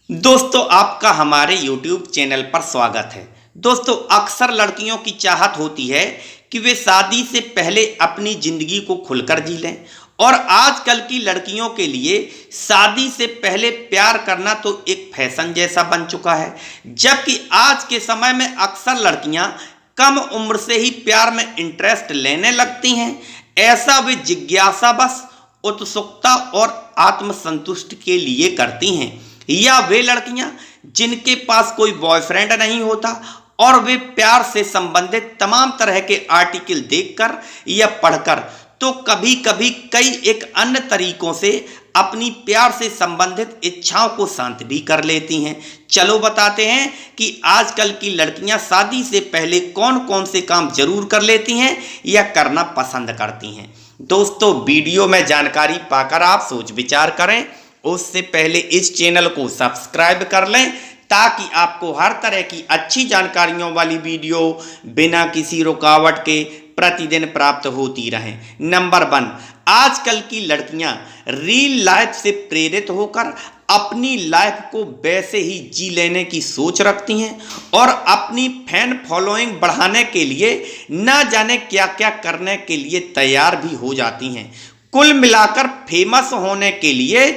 दोस्तों आपका हमारे YouTube चैनल पर स्वागत है। दोस्तों अक्सर लड़कियों की चाहत होती है कि वे शादी से पहले अपनी जिंदगी को खुलकर जी लें और आजकल की लड़कियों के लिए शादी से पहले प्यार करना तो एक फैशन जैसा बन चुका है, जबकि आज के समय में अक्सर लड़कियां कम उम्र से ही प्यार में इंटरेस्ट लेने लगती हैं। ऐसा वे जिज्ञासावश, उत्सुकता और आत्मसंतुष्टि के लिए करती हैं, या वे लड़कियां जिनके पास कोई बॉयफ्रेंड नहीं होता और वे प्यार से संबंधित तमाम तरह के आर्टिकल देखकर या पढ़कर तो कभी कभी कई एक अन्य तरीकों से अपनी प्यार से संबंधित इच्छाओं को शांत भी कर लेती हैं। चलो बताते हैं कि आजकल की लड़कियां शादी से पहले कौन कौन से काम जरूर कर लेती हैं या करना पसंद करती हैं। दोस्तों वीडियो में जानकारी पाकर आप सोच विचार करें, उससे पहले इस चैनल को सब्सक्राइब कर लें ताकि आपको हर तरह की अच्छी जानकारियों वाली वीडियो बिना किसी रुकावट के प्रतिदिन प्राप्त होती रहें। नंबर 1, आजकल की लड़कियां रियल लाइफ से प्रेरित होकर अपनी लाइफ को वैसे ही जी लेने की सोच रखती हैं और अपनी फैन फॉलोइंग बढ़ाने के लिए न जाने क्या क्या करने के लिए तैयार भी हो जाती हैं। कुल मिलाकर फेमस होने के लिए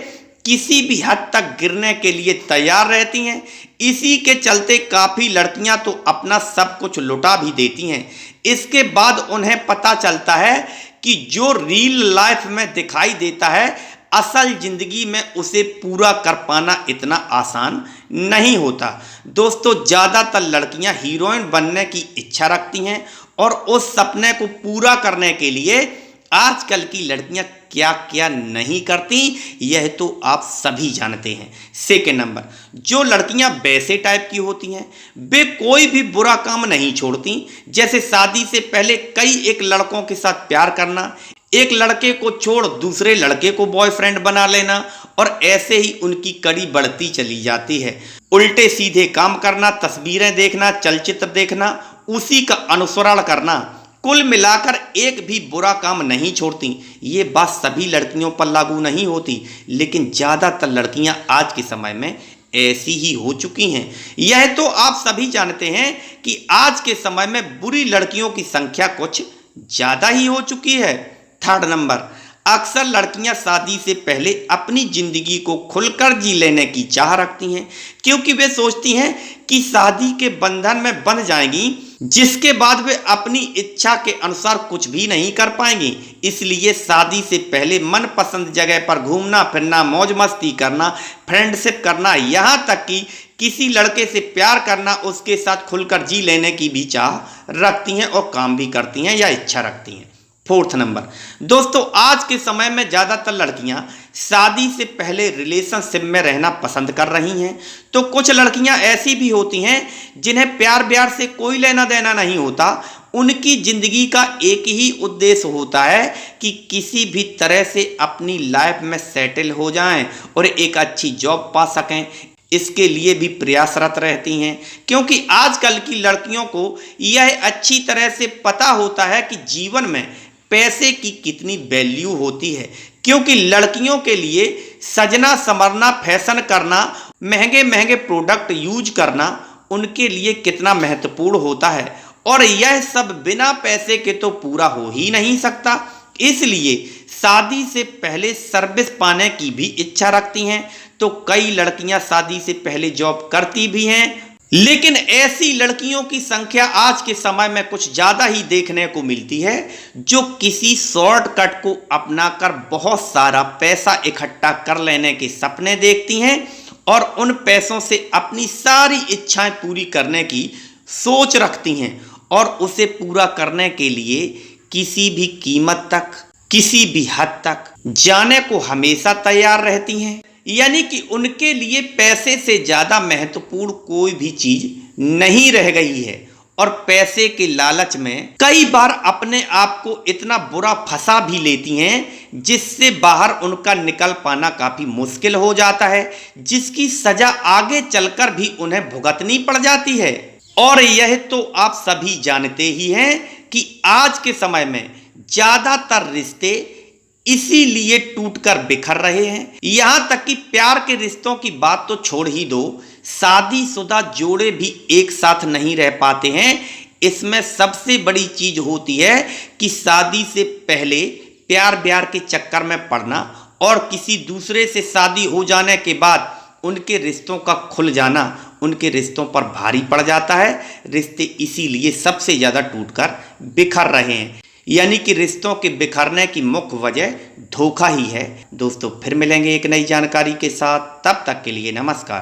किसी भी हद तक गिरने के लिए तैयार रहती हैं। इसी के चलते काफ़ी लड़कियां तो अपना सब कुछ लुटा भी देती हैं। इसके बाद उन्हें पता चलता है कि जो रियल लाइफ में दिखाई देता है, असल जिंदगी में उसे पूरा कर पाना इतना आसान नहीं होता। दोस्तों ज़्यादातर लड़कियां हीरोइन बनने की इच्छा रखती हैं और उस सपने को पूरा करने के लिए आजकल की लड़कियां क्या क्या नहीं करती यह तो आप सभी जानते हैं। सेकेंड नंबर, जो लड़कियां वैसे टाइप की होती हैं वे कोई भी बुरा काम नहीं छोड़ती, जैसे शादी से पहले कई एक लड़कों के साथ प्यार करना, एक लड़के को छोड़ दूसरे लड़के को बॉयफ्रेंड बना लेना और ऐसे ही उनकी कड़ी बढ़ती चली जाती है। उल्टे सीधे काम करना, तस्वीरें देखना, चलचित्र देखना, उसी का अनुसरण करना, कुल मिलाकर एक भी बुरा काम नहीं छोड़ती। ये बात सभी लड़कियों पर लागू नहीं होती, लेकिन ज़्यादातर लड़कियां आज के समय में ऐसी ही हो चुकी हैं। यह तो आप सभी जानते हैं कि आज के समय में बुरी लड़कियों की संख्या कुछ ज़्यादा ही हो चुकी है। थर्ड नंबर, अक्सर लड़कियां शादी से पहले अपनी जिंदगी को खुलकर जी लेने की चाह रखती हैं, क्योंकि वे सोचती हैं कि शादी के बंधन में बंध जाएंगी, जिसके बाद वे अपनी इच्छा के अनुसार कुछ भी नहीं कर पाएंगी। इसलिए शादी से पहले मनपसंद जगह पर घूमना फिरना, मौज मस्ती करना, फ्रेंडशिप करना, यहाँ तक कि किसी लड़के से प्यार करना, उसके साथ खुलकर जी लेने की भी चाह रखती हैं और काम भी करती हैं या इच्छा रखती हैं। फोर्थ नंबर, दोस्तों आज के समय में ज़्यादातर लड़कियां शादी से पहले रिलेशनशिप में रहना पसंद कर रही हैं, तो कुछ लड़कियां ऐसी भी होती हैं जिन्हें प्यार व्यार से कोई लेना देना नहीं होता। उनकी ज़िंदगी का एक ही उद्देश्य होता है कि किसी भी तरह से अपनी लाइफ में सेटल हो जाएं और एक अच्छी जॉब पा सकें। इसके लिए भी प्रयासरत रहती हैं, क्योंकि आजकल की लड़कियों को यह अच्छी तरह से पता होता है कि जीवन में पैसे की कितनी वैल्यू होती है, क्योंकि लड़कियों के लिए सजना संवरना, फैशन करना, महंगे महंगे प्रोडक्ट यूज करना उनके लिए कितना महत्वपूर्ण होता है और यह सब बिना पैसे के तो पूरा हो ही नहीं सकता। इसलिए शादी से पहले सर्विस पाने की भी इच्छा रखती हैं, तो कई लड़कियां शादी से पहले जॉब करती भी हैं, लेकिन ऐसी लड़कियों की संख्या आज के समय में कुछ ज़्यादा ही देखने को मिलती है, जो किसी शॉर्टकट को अपनाकर बहुत सारा पैसा इकट्ठा कर लेने के सपने देखती हैं और उन पैसों से अपनी सारी इच्छाएं पूरी करने की सोच रखती हैं और उसे पूरा करने के लिए किसी भी कीमत तक, किसी भी हद तक जाने को हमेशा तैयार रहती हैं। यानी कि उनके लिए पैसे से ज़्यादा महत्वपूर्ण कोई भी चीज़ नहीं रह गई है और पैसे के लालच में कई बार अपने आप को इतना बुरा फंसा भी लेती हैं जिससे बाहर उनका निकल पाना काफ़ी मुश्किल हो जाता है, जिसकी सज़ा आगे चलकर भी उन्हें भुगतनी पड़ जाती है। और यह तो आप सभी जानते ही हैं कि आज के समय में ज़्यादातर रिश्ते इसीलिए टूटकर बिखर रहे हैं। यहाँ तक कि प्यार के रिश्तों की बात तो छोड़ ही दो, शादीशुदा जोड़े भी एक साथ नहीं रह पाते हैं। इसमें सबसे बड़ी चीज होती है कि शादी से पहले प्यार ब्यार के चक्कर में पड़ना और किसी दूसरे से शादी हो जाने के बाद उनके रिश्तों का खुल जाना उनके रिश्तों पर भारी पड़ जाता है। रिश्ते इसीलिए सबसे ज़्यादा टूटकर बिखर रहे हैं। यानी कि रिश्तों के बिखरने की मुख्य वजह धोखा ही है। दोस्तों फिर मिलेंगे एक नई जानकारी के साथ, तब तक के लिए नमस्कार।